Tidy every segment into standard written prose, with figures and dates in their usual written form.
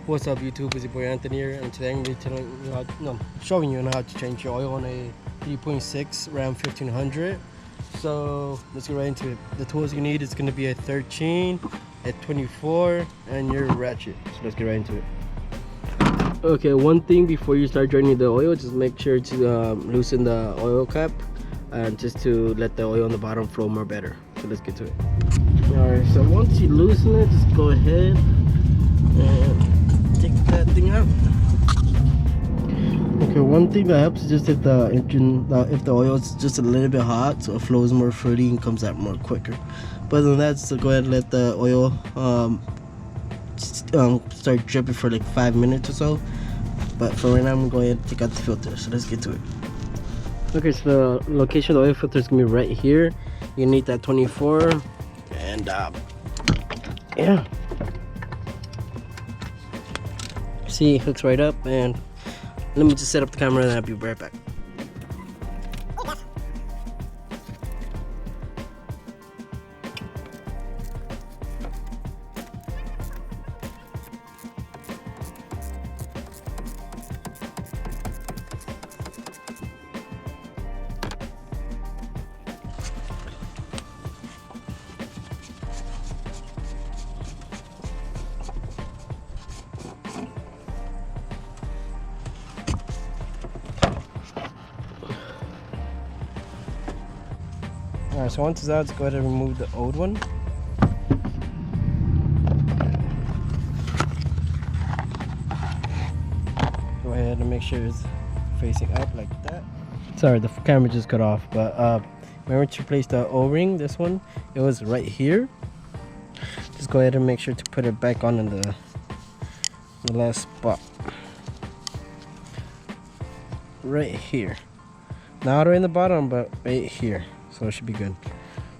What's up YouTube, it's your boy Anthony here, and today I'm going to be showing you how to change your oil on a 3.6 Ram 1500. So let's get right into it. The tools you need is going to be a 13, a 24, and your ratchet. So let's get right into it. Okay, one thing before you start draining the oil, just make sure to loosen the oil cap and just to let the oil on the bottom flow more better. So let's get to it. Alright, so once you loosen it, just go ahead and take that thing out. Okay, one thing that helps is just if the engine, if the oil is just a little bit hot, so it flows more fruity and comes out more quicker. But other than that, so go ahead and let the oil start dripping for like 5 minutes or so. But for right now, I'm going to take out the filter. So let's get to it. Okay, so the location of the oil filter is gonna be right here. You need that 24, and yeah. See, it hooks right up, and let me just set up the camera and I'll be right back. Alright, so once it's out, let's go ahead and remove the old one. Go ahead and make sure it's facing up like that. Sorry, the camera just cut off, but remember to place the O-ring, this one, it was right here. Just go ahead and make sure to put it back on in the last spot. Right here. Not right in the bottom, but right here. So it should be good.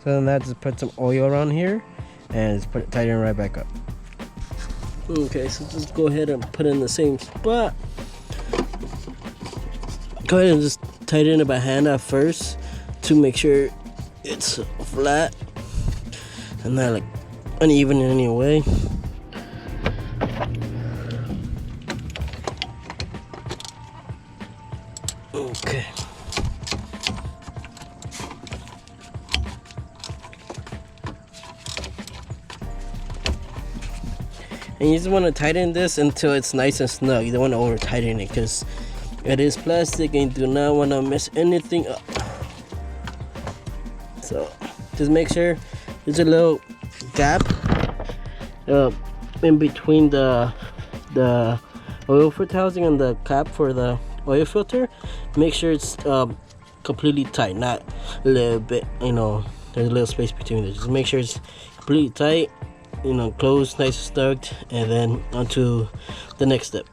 So then that, just put some oil around here and just put it tighten right back up. Okay, so just go ahead and put it in the same spot. Go ahead and just tighten it by hand at first to make sure it's flat and not like uneven in any way. Okay. And you just want to tighten this until it's nice and snug. You don't want to over tighten it because it is plastic and you do not want to mess anything up. So just make sure there's a little gap in between the oil filter housing and the cap for the oil filter. Make sure it's completely tight, not a little bit, there's a little space between it. Just make sure it's completely tight, closed, nice and snug, and then onto the next step.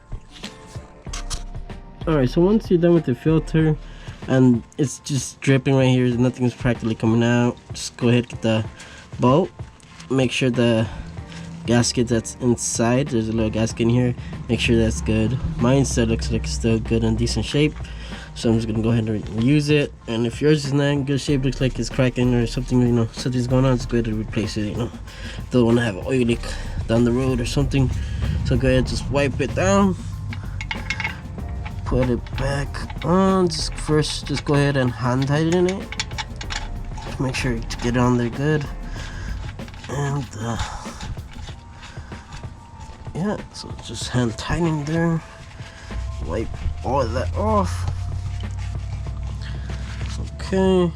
Alright, so once you're done with the filter and it's just dripping right here, nothing's practically coming out, just go ahead and get the bolt. Make sure the gasket that's inside, there's a little gasket in here, make sure that's good. Mine still looks like it's still good and decent shape, so I'm just gonna go ahead and use it. And if yours is not in good shape, looks like it's cracking or something, something's going on, just go ahead and replace it. Don't want to have an oil leak down the road or something, so go ahead, just wipe it down, put it back on. Just go ahead and hand tighten it, just make sure to get it on there good. And yeah, so just hand tightening there, wipe all of that off. Okay,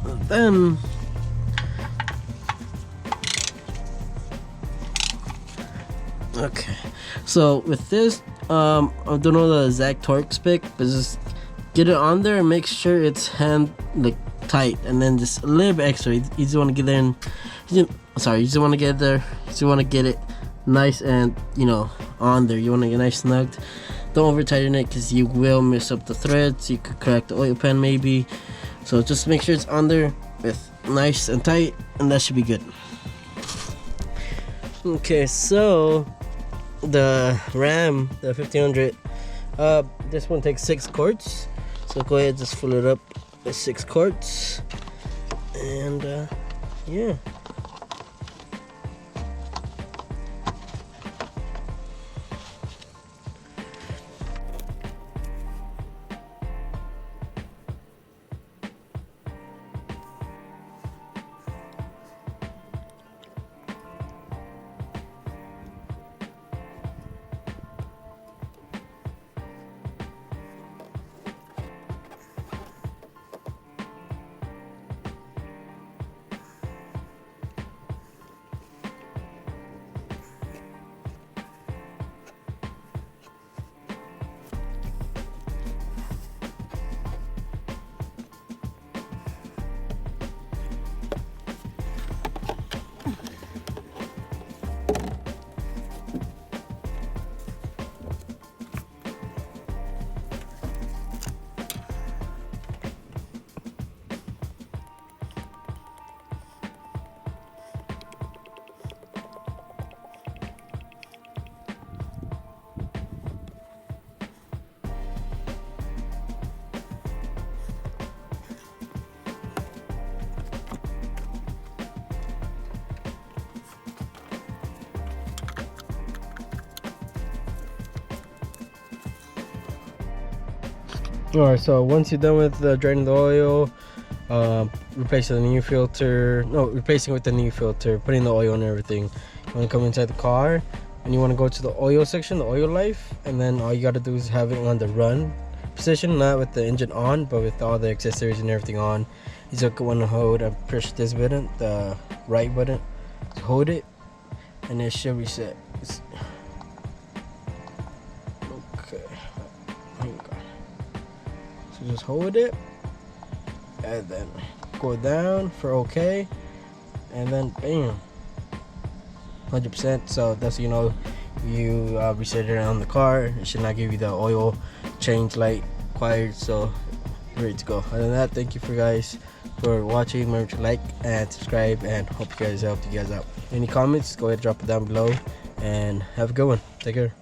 and then okay, so with this, I don't know the exact torque spec, but just get it on there and make sure it's hand tight, and then just a little bit extra. You just want to get there and you just want to get there. You just want to get it nice and on there. You want to get nice snugged. Don't over tighten it because you will mess up the threads. You could crack the oil pan maybe. So just make sure it's on there with nice and tight, and that should be good. Okay, so the Ram, the 1500, this one takes 6 quarts. So go ahead, just fill it up with 6 quarts, and yeah. Alright, so once you're done with draining the oil, replacing the new filter, replacing with the new filter, putting the oil and everything, you want to come inside the car and you want to go to the oil section, the oil life, and then all you got to do is have it on the run position, not with the engine on, but with all the accessories and everything on. You just want to hold and push this button, the right button, to hold it, and it should reset. Okay, so just hold it and then go down for okay, and then bam, 100%. So that's, you know, you reset it on the car, it should not give you the oil change light required. So you're ready to go. Other than that, thank you guys for watching. Remember to like and subscribe, and hope you guys helped you guys out. Any comments, go ahead and drop it down below, and have a good one. Take care.